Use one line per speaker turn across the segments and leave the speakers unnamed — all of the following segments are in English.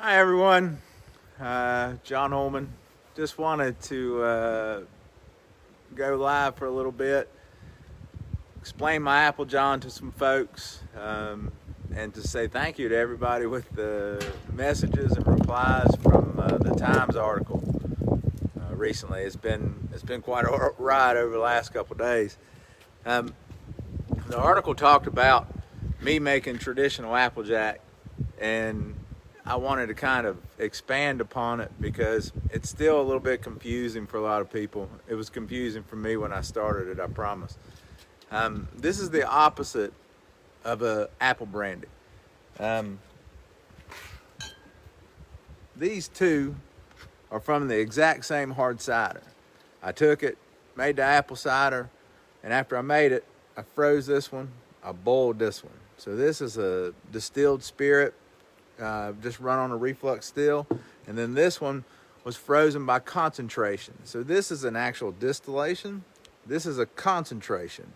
Hi everyone, John Holman. Just wanted to go live for a little bit, explain my Applejohn to some folks, and to say thank you to everybody with the messages and replies from the Times article recently. It's been quite a ride over the last couple of days. The article talked about me making traditional Applejack, and I wanted to kind of expand upon it because it's still a little bit confusing for a lot of people. It was confusing for me when I started it, I promise. This is the opposite of a apple brandy. These two are from the exact same hard cider. I took it, made the apple cider, and after I made it, I froze this one, I boiled this one. So this is a distilled spirit, just run on a reflux still, and then this one was frozen by concentration. So this is an actual distillation. This is a concentration.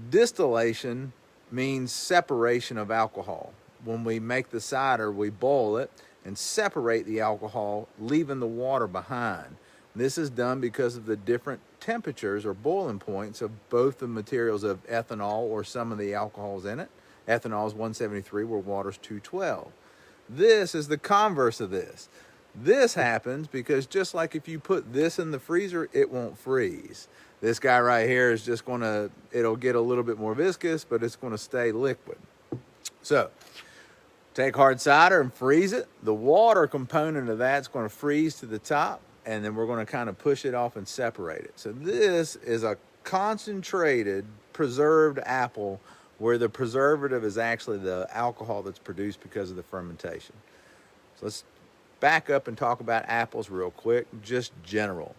Distillation means separation of alcohol. When we make the cider, we boil it and separate the alcohol, leaving the water behind. This is done because of the different temperatures or boiling points of both the materials of ethanol or some of the alcohols in it. Ethanol is 173 where water is 212. This is the converse of this. This happens because just like if you put this in the freezer, it won't freeze. This guy right here is just it'll get a little bit more viscous, but it's gonna stay liquid. So, take hard cider and freeze it. The water component of that's gonna freeze to the top, and then we're gonna kind of push it off and separate it. So this is a concentrated, preserved apple where the preservative is actually the alcohol that's produced because of the fermentation. So let's back up and talk about apples real quick, just general.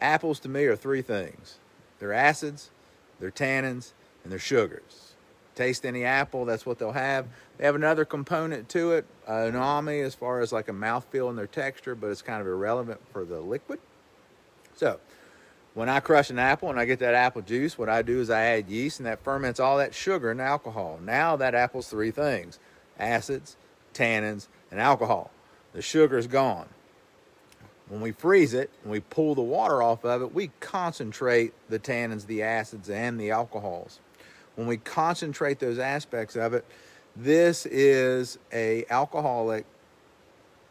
Apples to me are three things. They're acids, they're tannins, and they're sugars. Taste any apple, that's what they'll have. They have another component to it, umami, as far as like a mouthfeel and their texture, but it's kind of irrelevant for the liquid. So, when I crush an apple and I get that apple juice, what I do is I add yeast, and that ferments all that sugar and alcohol. Now that apple's three things: acids, tannins, and alcohol. The sugar's gone. When we freeze it and we pull the water off of it, we concentrate the tannins, the acids, and the alcohols. When we concentrate those aspects of it, this is a alcoholic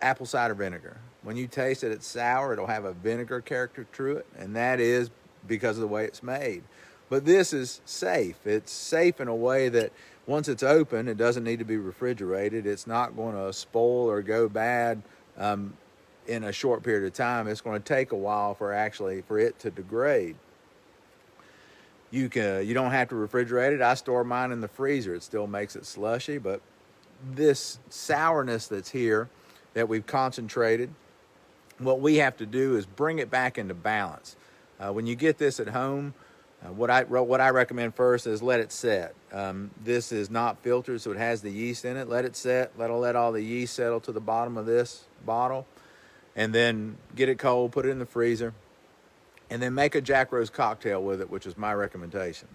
apple cider vinegar. When you taste it, it's sour. It'll have a vinegar character to it, and that is because of the way it's made. But this is safe. It's safe in a way that once it's open, it doesn't need to be refrigerated. It's not going to spoil or go bad in a short period of time. It's going to take a while for it to degrade. You don't have to refrigerate it. I store mine in the freezer. It still makes it slushy, but this sourness that's here that we've concentrated, what we have to do is bring it back into balance. When you get this at home, what I recommend first is let it set. This is not filtered, so it has the yeast in it. Let it set. Let all the yeast settle to the bottom of this bottle, and then get it cold, put it in the freezer, and then make a Jack Rose cocktail with it, which is my recommendation.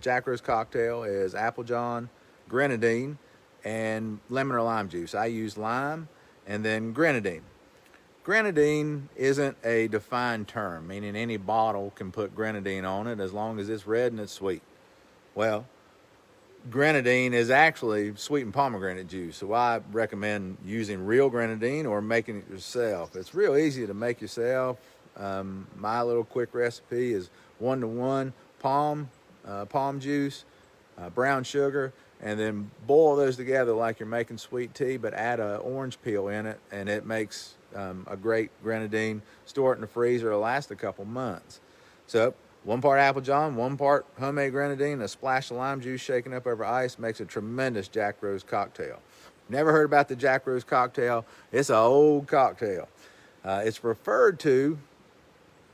Jack Rose cocktail is Applejohn, grenadine, and lemon or lime juice. I use lime and then grenadine. Grenadine isn't a defined term, meaning any bottle can put grenadine on it as long as it's red and it's sweet. Well, grenadine is actually sweetened pomegranate juice, so I recommend using real grenadine or making it yourself. It's real easy to make yourself. My little quick recipe is 1-to-1 palm juice, brown sugar, and then boil those together like you're making sweet tea, but add an orange peel in it, and it makes a great grenadine. Store it in the freezer. It'll last a couple months. So 1 part Applejohn, 1 part homemade grenadine, a splash of lime juice shaken up over ice makes a tremendous Jack Rose cocktail. Never heard about the Jack Rose cocktail? It's an old cocktail. It's referred to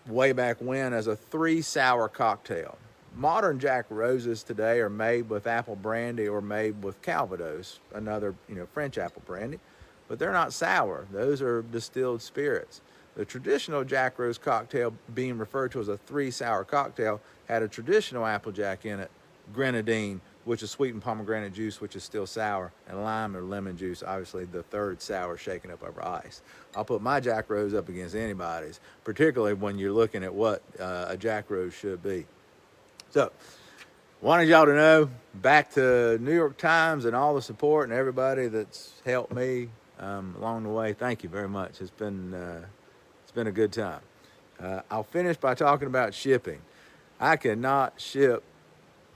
way back when as a 3 sour cocktail. Modern Jack Roses today are made with apple brandy or made with Calvados, another French apple brandy, but they're not sour. Those are distilled spirits. The traditional Jack Rose cocktail, being referred to as a 3 sour cocktail, had a traditional Applejack in it: grenadine, which is sweetened pomegranate juice, which is still sour, and lime or lemon juice, obviously the third sour shaken up over ice. I'll put my Jack Rose up against anybody's, particularly when you're looking at what a Jack Rose should be. So, wanted y'all to know, back to New York Times and all the support and everybody that's helped me along the way. Thank you very much. It's been a good time. I'll finish by talking about shipping. I cannot ship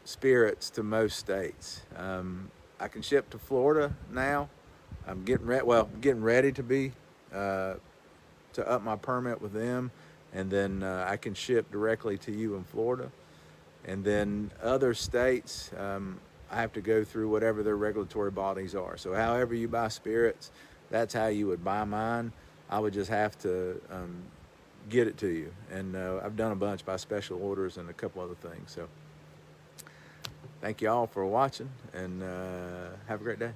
spirits to most states. I can ship to Florida now. I'm getting ready to be to up my permit with them, and then I can ship directly to you in Florida. And then other states, I have to go through whatever their regulatory bodies are. So however you buy spirits, that's how you would buy mine. I would just have to get it to you. And I've done a bunch by special orders and a couple other things. So thank you all for watching, and have a great day.